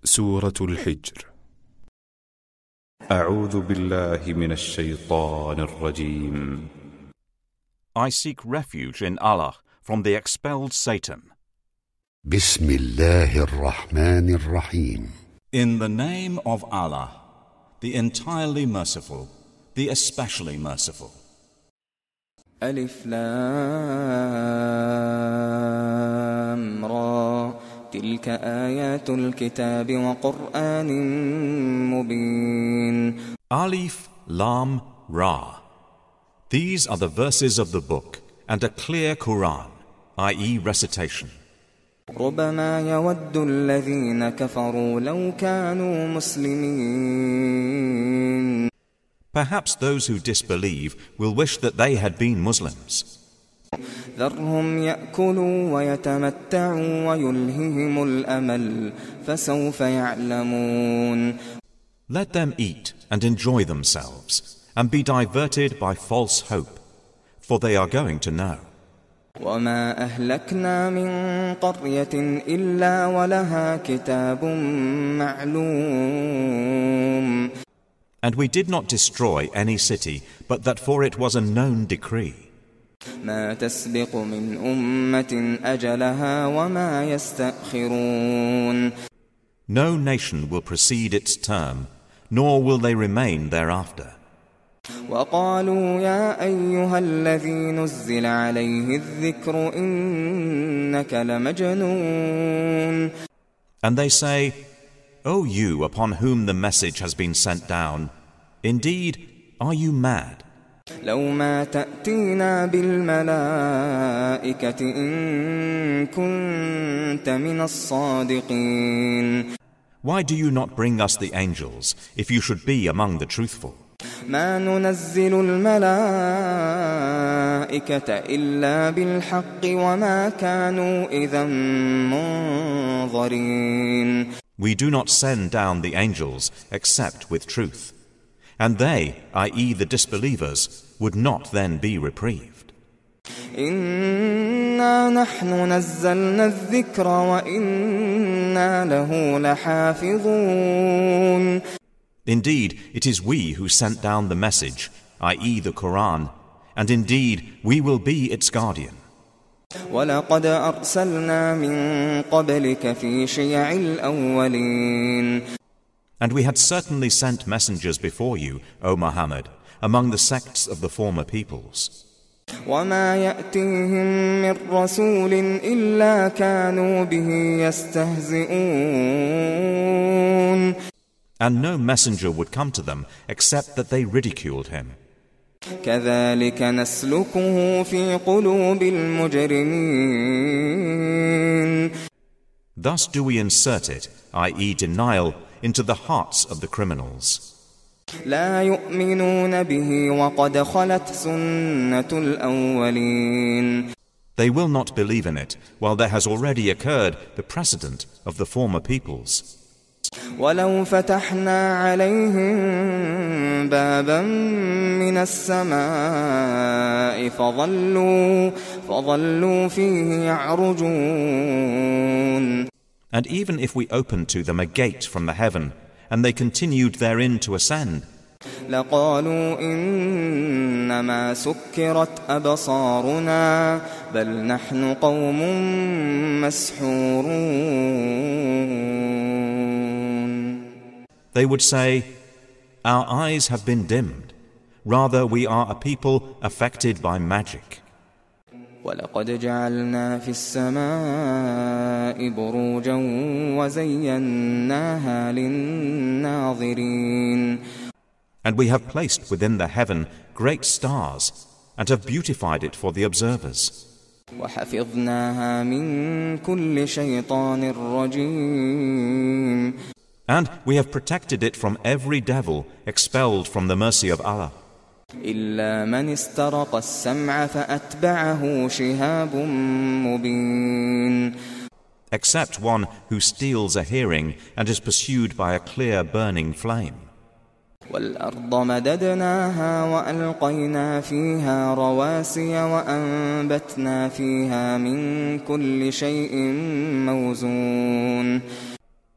سورة الحجر. أعوذ بالله من الشيطان الرجيم. I seek refuge in Allah from the expelled Satan. بسم الله الرحمن الرحيم. In the name of Allah, the entirely merciful, the especially merciful. ألف لام را تلك آيات الكتاب وقرآن مبين. Alif Lam Ra. These are the verses of the book and a clear Quran, i.e. recitation. ربما يود الذين كفروا لو كانوا مسلمين. Perhaps those who disbelieve will wish that they had been Muslims. ذرهم يأكلوا ويتمتعوا ويلههم الأمل فسوف يعلمون. Let them eat and enjoy themselves and be diverted by false hope, for they are going to know. وما أهلكنا من قرية إلا ولها كتاب معلوم. And we did not destroy any city, but that for it was a known decree. ما تسبق من أمة أجلها وما يستأخرون. No nation will precede its term, nor will they remain thereafter. وقالوا يا أيها الذي نزل عليه الذكر إنك لمجنون. And they say, O you upon whom the message has been sent down, indeed, are you mad? لو ما تأتينا بالملائكة إن كنت من الصادقين. Why do you not bring us the angels, if you should be among the truthful? ما ننزل الملائكة إلا بالحق وما كانوا إذا منظرين. We do not send down the angels except with truth. And they, i.e. the disbelievers, would not then be reprieved. إنا نحن نزلنا الذكر وإنا له لحافظون. Indeed, it is we who sent down the message, i.e. the Quran, and indeed we will be its guardian. ولقد أرسلنا من قبلك في شيع الأولين. And we had certainly sent messengers before you, O Muhammad, among the sects of the former peoples. وما يأتيهم من رسول إلا كانوا به يستهزئون. And no messenger would come to them except that they ridiculed him. كذلك نسلكه في قلوب المجرمين. Thus do we insert it, i.e. denial, into the hearts of the criminals. لا يؤمنون به وقد خلت سنة الأولين. They will not believe in it, while there has already occurred the precedent of the former peoples. ولو فتحنا عليهم بابا من السماء فظلوا فيه يعرجون. And even if we opened to them a gate from the heaven, and they continued therein to ascend, لقالوا إنما سكرت أبصارنا بل نحن قوم مسحورون. They would say, Our eyes have been dimmed. Rather, we are a people affected by magic. ولقد جعلنا في السماء بروجا وزيناها للناظرين. And we have placed within the heaven great stars, and have beautified it for the observers. وحفظناها من كل شيطان رجيم. And we have protected it from every devil expelled from the mercy of Allah. إلا من استرق السمع فأتبعه شهاب مبين. Except one who steals a hearing and is pursued by a clear burning flame. والأرض مددناها وألقينا فيها رواسي وأنبتنا فيها من كل شيء موزون.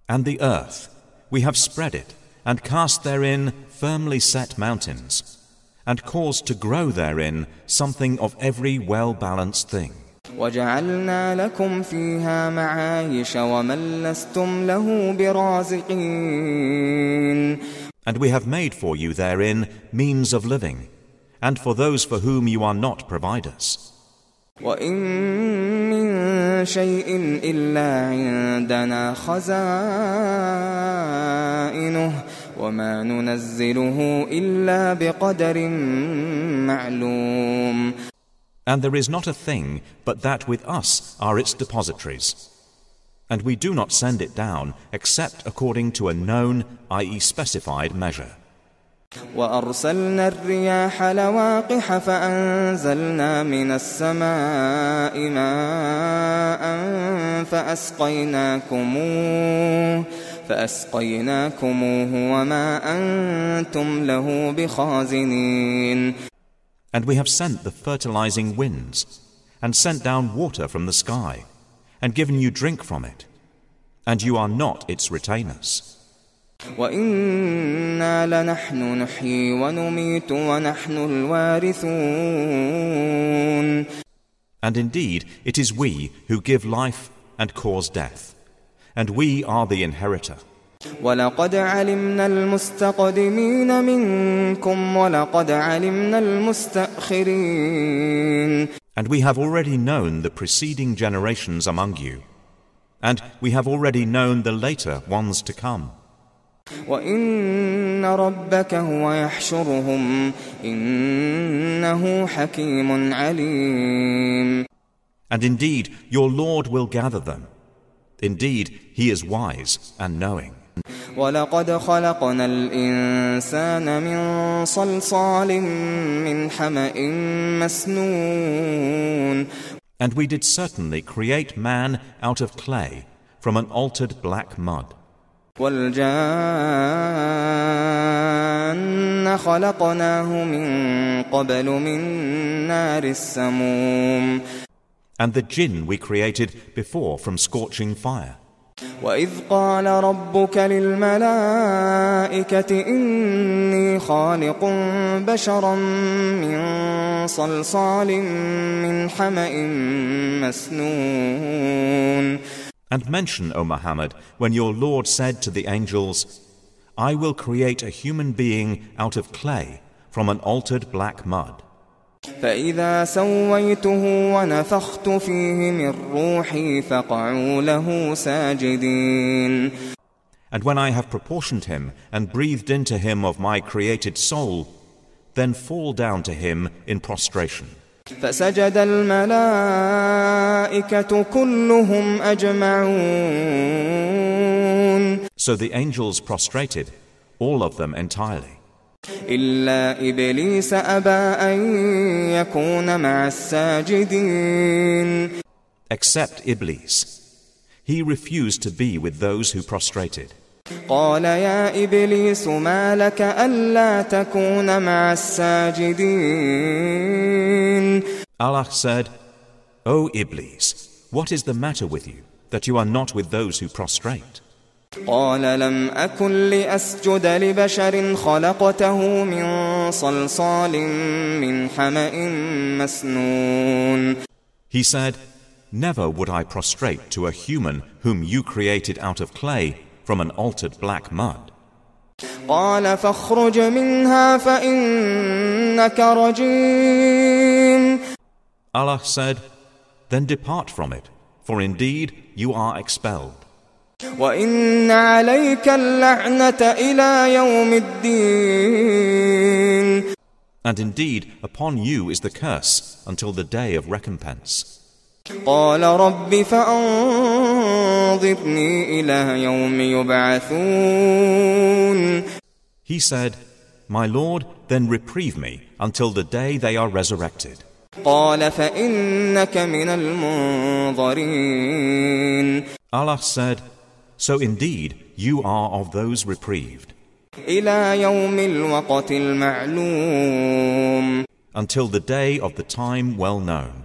And the earth, we have spread it, and cast therein firmly set mountains, and caused to grow therein something of every well-balanced thing. وَجَعَلْنَا لَكُمْ فِيهَا مَعَايِشَ وَمَن لَّسْتُمْ لَهُ بِرَازِقِينَ. And we have made for you therein means of living, and for those for whom you are not providers. وَإِن مِّن شَيْءٍ إِلَّا عِندَنَا خَزَائِنُهُ وَمَا نُنَزِّلُهُ إِلَّا بِقَدَرٍ مَّعْلُومٍ. And there is not a thing but that with us are its depositories. And we do not send it down except according to a known, i.e. specified measure. وَأَرْسَلْنَا الرِّيَاحَ لَوَاقِحَ فَأَنزَلْنَا مِنَ السَّمَاءِ مَاءً فَأَسْقَيْنَاكُمُوهُ وَمَا أَنْتُمْ لَهُ بِخَازِنِينَ. And we have sent the fertilizing winds, and sent down water from the sky, and given you drink from it, and you are not its retainers. وَإِنَّا لَنَحْنُ نُحْيِي وَنُمِيتُ وَنَحْنُ الْوَارِثُونَ. And indeed, it is we who give life and cause death, and we are the inheritor. وَلَقَدْ عَلِمْنَا الْمُسْتَقْدِمِينَ مِنكُمْ وَلَقَدْ عَلِمْنَا الْمُسْتَأْخِرِينَ. And we have already known the preceding generations among you, and we have already known the later ones to come. وَإِنَّ رَبَّكَ هُوَ يَحْشُرُهُمْ إِنَّهُ حَكِيمٌ عَلِيمٌ. And indeed, your Lord will gather them. Indeed, He is wise and knowing. وَلَقَدْ خَلَقْنَا الْإِنسَانَ مِنْ صَلْصَالٍ مِّنْ حَمَإٍ مَسْنُونٍ. And we did certainly create man out of clay from an altered black mud. وَالْجَانَّ خَلَقْنَاهُ مِنْ قَبْلُ مِنْ نَارِ السَّمُومِ. And the jinn we created before from scorching fire. وَإِذْ قَالَ رَبُّكَ لِلْمَلَائِكَةِ إِنِّي خَالِقٌ بَشَرًا مِّن صَلْصَالٍ مِّنْ حَمَإٍ مَسْنُونٍ. And mention, O Muhammad, when your Lord said to the angels, I will create a human being out of clay from an altered black mud. فَإِذَا سَوَّيْتُهُ وَنَفَخْتُ فِيهِ مِنْ رُوحِي فَقَعُوا لَهُ سَاجِدِينَ. And when I have proportioned him and breathed into him of my created soul, then fall down to him in prostration. فَسَجَدَ الْمَلَائِكَةُ كُلُّهُمْ أَجْمَعُونَ. So the angels prostrated, all of them entirely. إِلَّا إِبْلِيسَ أَبَى أَن يَكُونَ مَعَ السَّاجِدِينَ. Except Iblis. He refused to be with those who prostrated. قَالَ يَا إِبْلِيسُ مَا لَكَ أَلَّا تَكُونَ مَعَ السَّاجِدِينَ. Allah said, O Iblis, what is the matter with you, that you are not with those who prostrate? قال لم أكن لأسجد لبشر خلقته من صلصال من حمأ مسنون. He said, never would I prostrate to a human whom you created out of clay from an altered black mud. قال فاخرج منها فإنك رجيم. Allah said, then depart from it, for indeed you are expelled. وَإِنَّ عَلَيْكَ اللَّعْنَةَ إِلَى يَوْمِ الدِّينِ. And indeed upon you is the curse until the day of recompense. قَالَ رَبِّ فَأَنظِرْنِي إِلَى يَوْمِ يُبْعَثُونَ. He said, my Lord, then reprieve me until the day they are resurrected. قَالَ فَإِنَّكَ مِنَ الْمُنظَرِينَ. Allah said, so indeed you are of those reprieved. إِلَى يَوْمِ الْوَقْتِ الْمَعْلُومِ. Until the day of the time well known.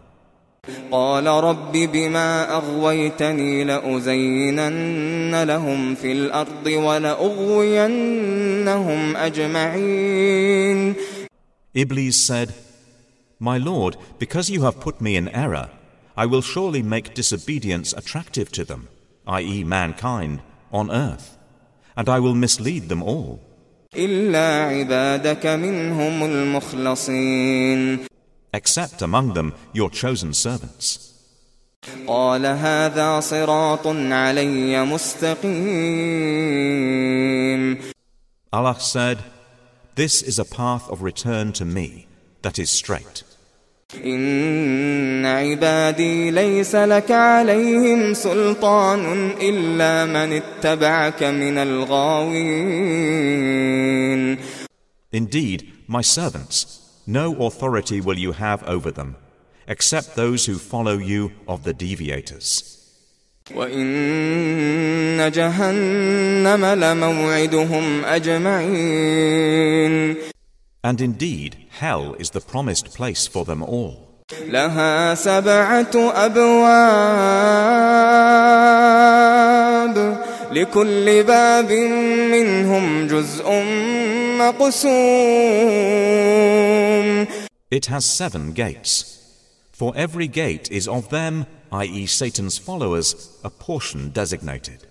قال رب بما أغويتني لأزينن لهم في الأرض ولأغوينهم أجمعين. Iblis said, My Lord, because you have put me in error, I will surely make disobedience attractive to them, i.e. mankind, on earth, and I will mislead them all. إلا عبادك منهم المخلصين. Except among them your chosen servants. قال هذا صراط علي مستقيم. Allah said, This is a path of return to me that is straight. إن عبادي ليس لك عليهم سلطان إلا من اتبعك من الغاوين. Indeed, my servants, no authority will you have over them, except those who follow you of the deviators. وَإِنَّ جَهَنَّمَ لَمَوْعِدُهُمْ أَجْمَعِينَ. And indeed, hell is the promised place for them all. لها 7 أبواب لكل باب منهم جزء مقسوم. It has 7 gates. For every gate is of them, i.e. Satan's followers, a portion designated.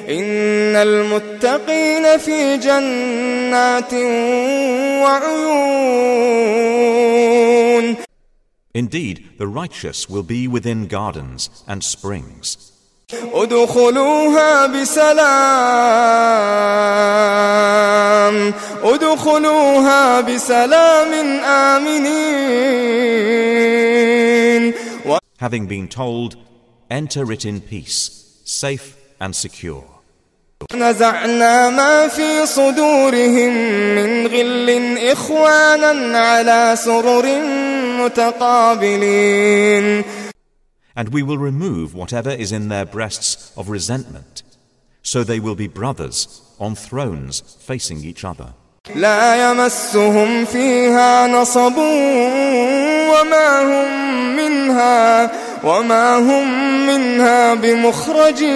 إن المتقين في جنات وعيون. Indeed, the righteous will be within gardens and springs. ادخلوها بسلام ادخلوها بسلام آمنين. Having been told, enter it in peace, safe and secure. نزعنا ما في صدورهم من غل إخوانا على سرر متقابلين. And we will remove whatever is in their breasts of resentment, so they will be brothers on thrones facing each other. لا يمسهم فيها نصب وما هم منها بمخرجين.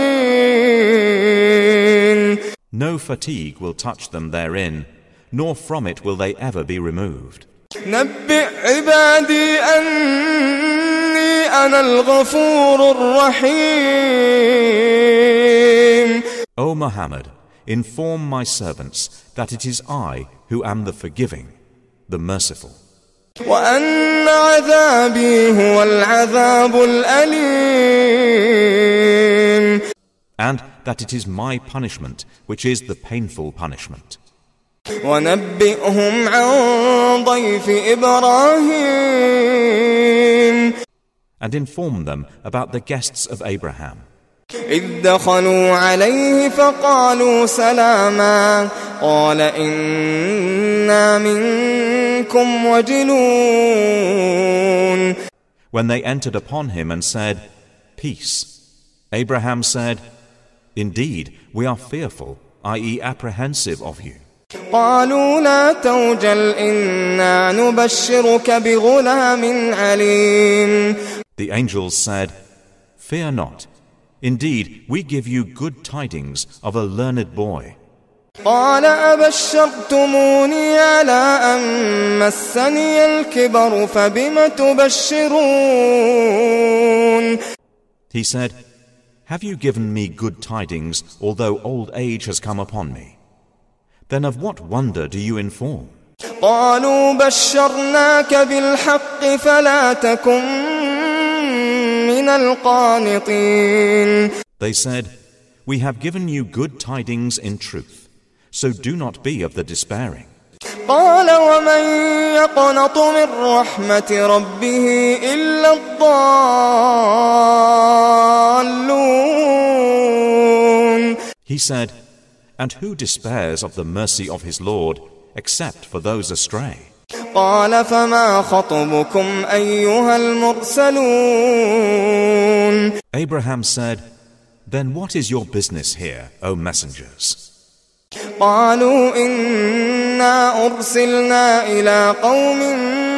No fatigue will touch them therein, nor from it will they ever be removed. نبئ عبادي أني أنا الغفور الرحيم. O Muhammad, inform my servants that it is I who am the forgiving, the merciful. وأن عذابي هو العذاب الأليم. And that it is my punishment which is the painful punishment. ونبئهم عن ضيف إبراهيم. And inform them about the guests of Abraham. إذ دخلوا عليه فقالوا سلاما قال إنا منكم وجلون. When they entered upon him and said, Peace, Abraham said, Indeed, we are fearful, i.e. apprehensive of you. قالوا لا توجل إنا نبشرك بغلام عليم. The angels said, Fear not. Indeed, we give you good tidings of a learned boy. قال أبشرتموني على أن مسني الكبر فبم تبشرون. He said, Have you given me good tidings, although old age has come upon me? Then of what wonder do you inform? قالوا بشرناك بالحق فلا تكن من القانطين. They said, We have given you good tidings in truth, so do not be of the despairing. قال ومن يقنط من رحمة ربه إلا الضالون. He said, And who despairs of the mercy of his Lord, except for those astray? قال فما خطبكم أيها المرسلون. Abraham said, Then what is your business here, O messengers? قالوا إنا أرسلنا إلى قوم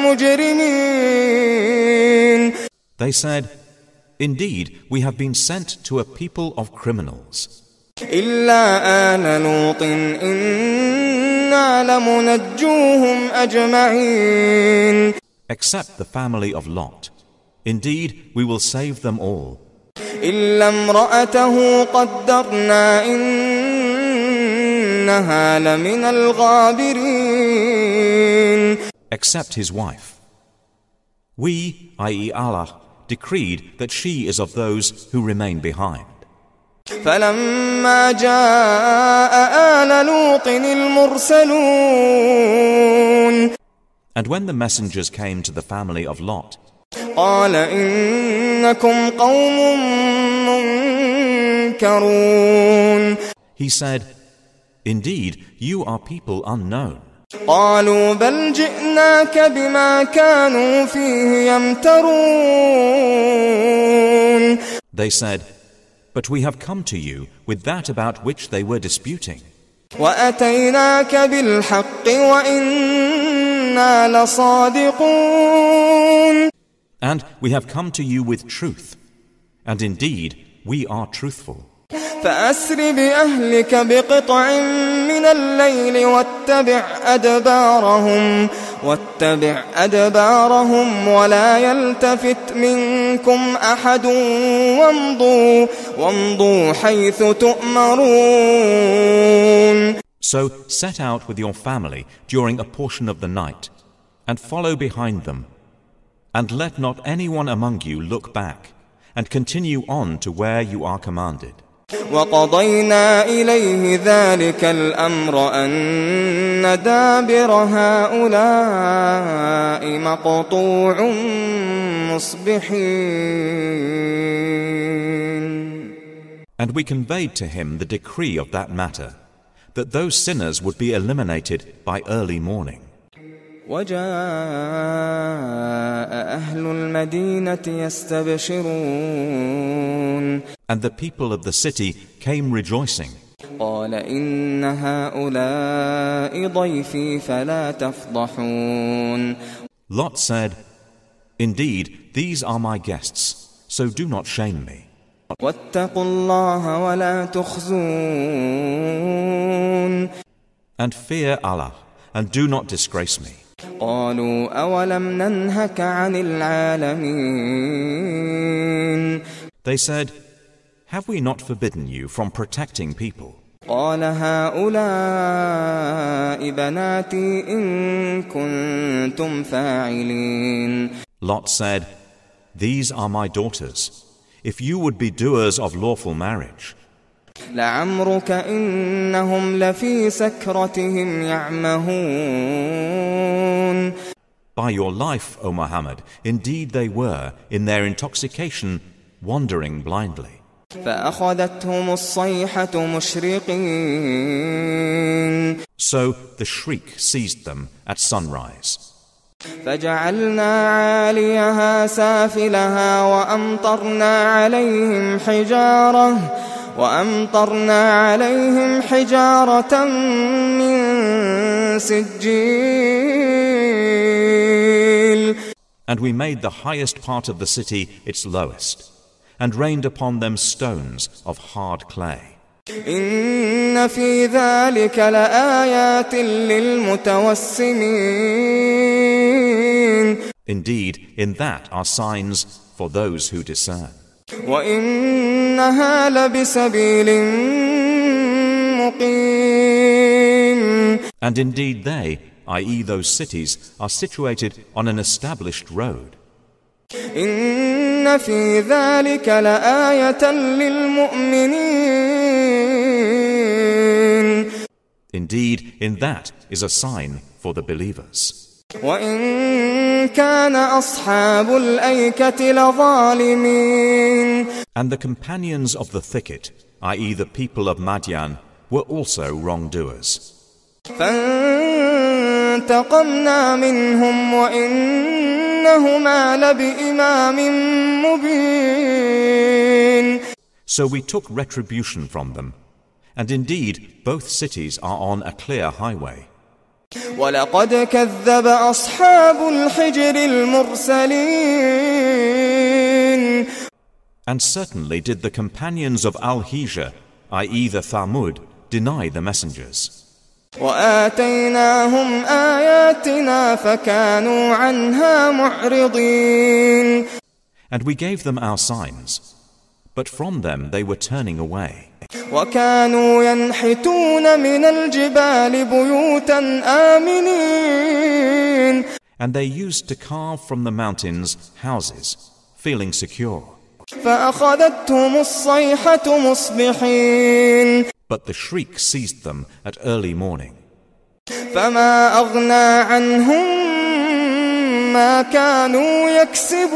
مجرمين. They said, "Indeed, we have been sent to a people of criminals. إلا آل لوط إنا لمنجوهم أجمعين Except the family of Lot. Indeed, we will save them all. إلا امرأته قدرنا إنها لمن الغابرين Except his wife. We, i.e. Allah, decreed that she is of those who remain behind. فلما جاء آل لوط المرسلون And when the messengers came to the family of Lot, قال إنكم قوم منكرون he said, "Indeed, you are people unknown." قالوا بل جئناك بما كانوا فيه يمترون They said, "But we have come to you with that about which they were disputing. وأتيناك بالحق وإنا لصادقون And we have come to you with truth. And indeed, we are truthful. فأسر بأهلك بقطع من الليل واتبع أدبارهم ولا يلتفت منكم أحد وامضوا حيث تؤمرون. So set out with your family during a portion of the night, and follow behind them, and let not anyone among you look back, and continue on to where you are commanded. وقضينا إليه ذلك الأمر أن دابر هؤلاء مقطوع مصبحين. And we conveyed to him the decree of that matter, that those sinners would be eliminated by early morning. وجاء أهل المدينة يستبشرون. And the people of the city came rejoicing. قال إن هؤلاء ضيفي فلا تفضحون. Lot said, "Indeed, these are my guests, so do not shame me. واتقوا الله ولا تخزون. And fear Allah, and do not disgrace me." قالوا أولم ننهك عن العالمين. They said, "Have we not forbidden you from protecting people?" قال هؤلاء بناتي إن كنتم فاعلين. Lot said, "These are my daughters, if you would be doers of lawful marriage. لعمرك إنهم لفي سكرتهم يعمهون. By your life, O Muhammad, indeed they were, in their intoxication, wandering blindly." فأخذتهم الصيحة مشرقين. So the shriek seized them at sunrise. فجعلنا عاليها سافلها وأمطرنا عليهم حجارة من سجيل. And we made the highest part of the city its lowest, and rained upon them stones of hard clay. إن في ذلك لآيات للمتوسمين. Indeed, in that are signs for those who discern. وإنها لبسبيل مقيم. And indeed they, i.e. those cities, are situated on an established road. إن في ذلك لآية للمؤمنين. Indeed, in that is a sign for the believers. وإن كان أصحاب الأيكة لظالمين. And the companions of the thicket, i.e. the people of Madian, were also wrongdoers. فانتقمنا منهم وإنهما لبإمام مبين. So we took retribution from them, and indeed both cities are on a clear highway. ولقد كذب أصحاب الحجر المرسلين. And certainly did the companions of Al-Hijr, i.e. the Thamud, deny the messengers. وآتيناهم آياتنا فكانوا عنها معرضين. And we gave them our signs, but from them they were turning away. وكانوا ينحتون من الجبال بيوتا آمنين. And they used to carve from the mountains houses, feeling secure. فأخذتهم الصيحة مصبحين. But the shriek seized them at early morning. فما أغنى عنهم ما كانوا يكسبون.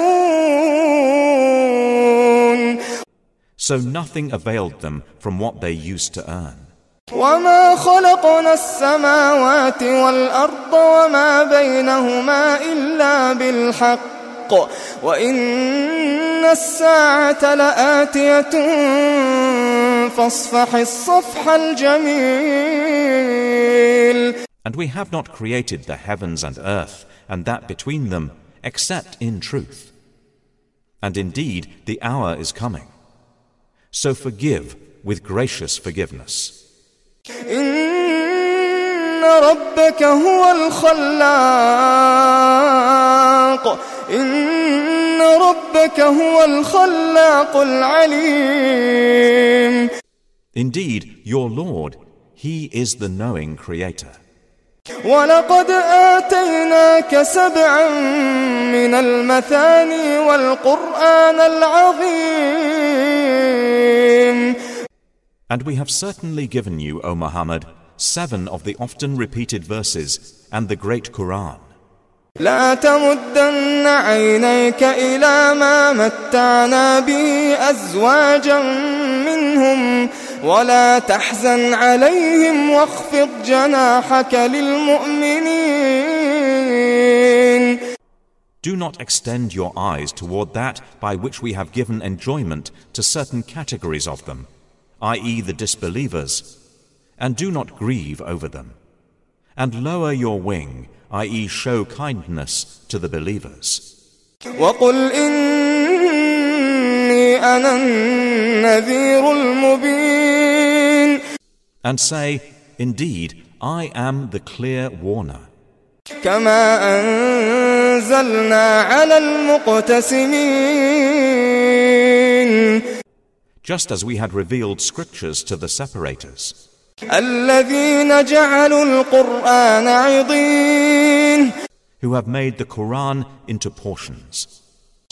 So nothing availed them from what they used to earn. وما خلقنا السماوات والأرض وما بينهما إلا بالحق وإن الساعة لآتية فاصفح الصفح الجميل. And we have not created the heavens and earth and that between them except in truth. And indeed the hour is coming. So forgive with gracious forgiveness. إن ربك هو الخلاق إن ربك هو الخلاق العليم. Indeed, your Lord, He is the knowing Creator. ولقد آتيناك سبعا من المثاني والقرآن العظيم. And we have certainly given you, O Muhammad, 7 of the often repeated verses and the great Quran. لا تمدن عينيك إلى ما متعنا به أزواجا منهم ولا تحزن عليهم واخفض جناحك للمؤمنين. Do not extend your eyes toward that by which we have given enjoyment to certain categories of them, i.e. the disbelievers, and do not grieve over them. And lower your wing, i.e. show kindness to the believers. وَقُلْ إِنِّي أَنَا النَّذِيرُ الْمُبِينُ. And say, indeed, I am the clear warner. كَمَا أَنزَلْنَا عَلَى الْمُقْتَسِمِينَ. Just as we had revealed scriptures to the separators. الَّذِينَ جَعَلُوا الْقُرْآنَ عِضِينَ. Who have made the Quran into portions.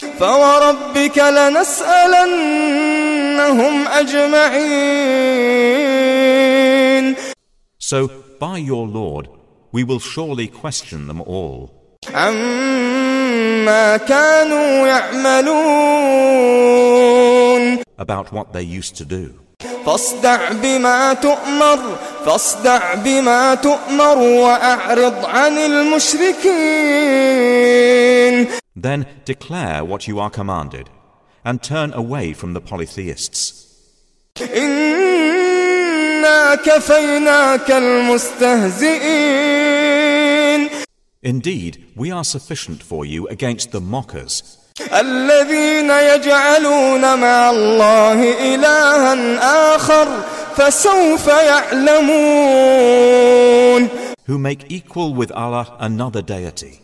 فَوَرَبِّكَ لَنَسْأَلَنَّهُمْ أَجْمَعِينَ. So, by your Lord, we will surely question them all. عَمَّا كَانُوا يَعْمَلُونَ. About what they used to do. فاصدع بما تؤمر وأعرض عن المشركين. Then declare what you are commanded, and turn away from the polytheists. إنا كفيناك المستهزئين. Indeed, we are sufficient for you against the mockers. الذين يجعلون مع الله إلها آخر فسوف يعلمون. Who make equal with Allah another deity.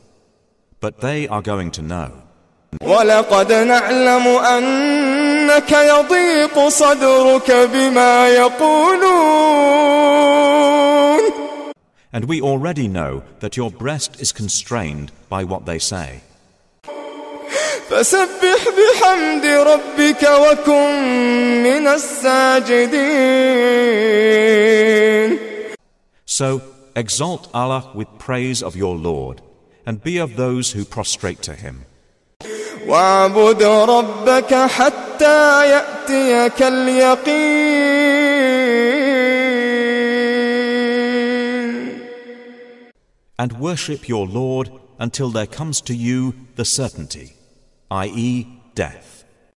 But they are going to know. وَلَقَدْ نَعْلَمُ أَنَّكَ يَضِيقُ صَدْرُكَ بِمَا يَقُولُونَ. And we already know that your breast is constrained by what they say. فسبح بحمد ربك وكن من الساجدين. So exalt Allah with praise of your Lord, and be of those who prostrate to Him. واعبد ربك حتى يأتيك اليقين. And worship your Lord until there comes to you the certainty, i.e. death.